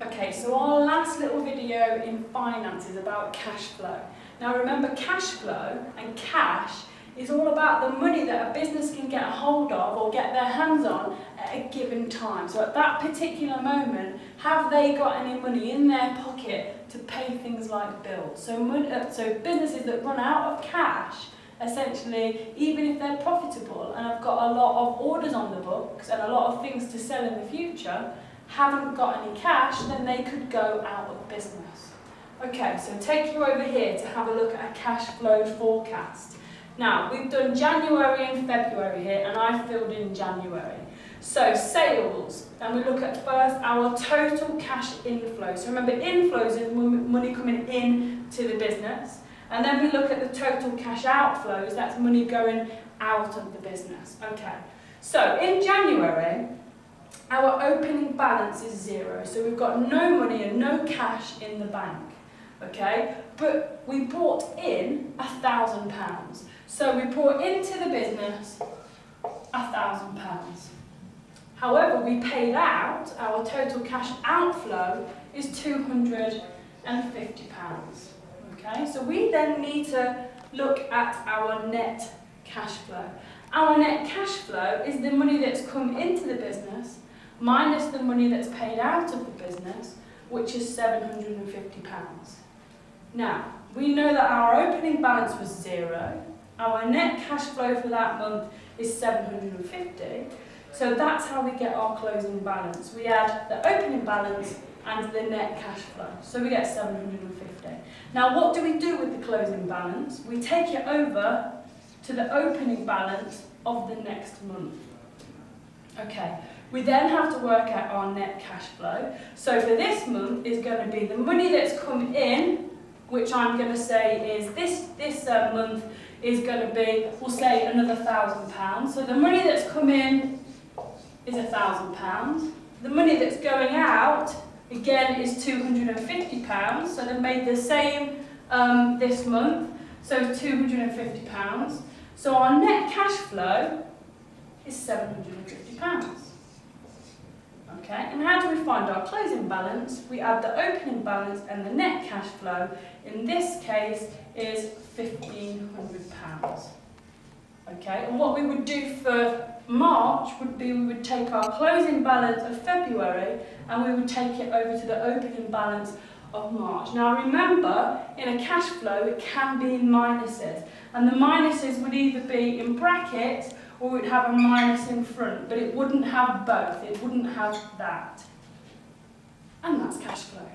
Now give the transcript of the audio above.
Okay, so our last little video in finance is about cash flow. Now remember, cash flow and cash is all about the money that a business can get a hold of or get their hands on at a given time. So at that particular moment, have they got any money in their pocket to pay things like bills? So businesses that run out of cash, essentially, even if they're profitable and have got a lot of orders on the books and a lot of things to sell in the future, haven't got any cash, then they could go out of business. Okay, so take you over here to have a look at a cash flow forecast. Now, we've done January and February here, and I filled in January. So sales, and we look at first our total cash inflow. So remember, inflows is money coming in to the business. And then we look at the total cash outflows, that's money going out of the business. Okay, so in January, our opening balance is 0. So we've got no money and no cash in the bank. Okay, but we brought in £1,000. So we brought into the business £1,000. However, we paid out, our total cash outflow is £250. Okay, so we then need to look at our net cash flow. Our net cash flow is the money that's come into the business minus the money that's paid out of the business, which is £750. Now, we know that our opening balance was 0. Our net cash flow for that month is 750. So that's how we get our closing balance. We add the opening balance and the net cash flow. So we get 750. Now what do we do with the closing balance? We take it over to the opening balance of the next month. Okay, we then have to work out our net cash flow. So for this month is going to be the money that's come in, which I'm going to say is this month is going to be, we'll say, another £1,000. So the money that's come in is £1,000. The money that's going out, again, is £250. So they've made the same this month, so £250. So our net cash flow is £750. Okay, and how do we find our closing balance? We add the opening balance and the net cash flow. In this case, is £1,500. Okay, and what we would do for March would be we would take our closing balance of February and we would take it over to the opening balance of March. Now remember, in a cash flow it can be in minuses, and the minuses would either be in brackets or it would have a minus in front, but it wouldn't have both, it wouldn't have that. And that's cash flow.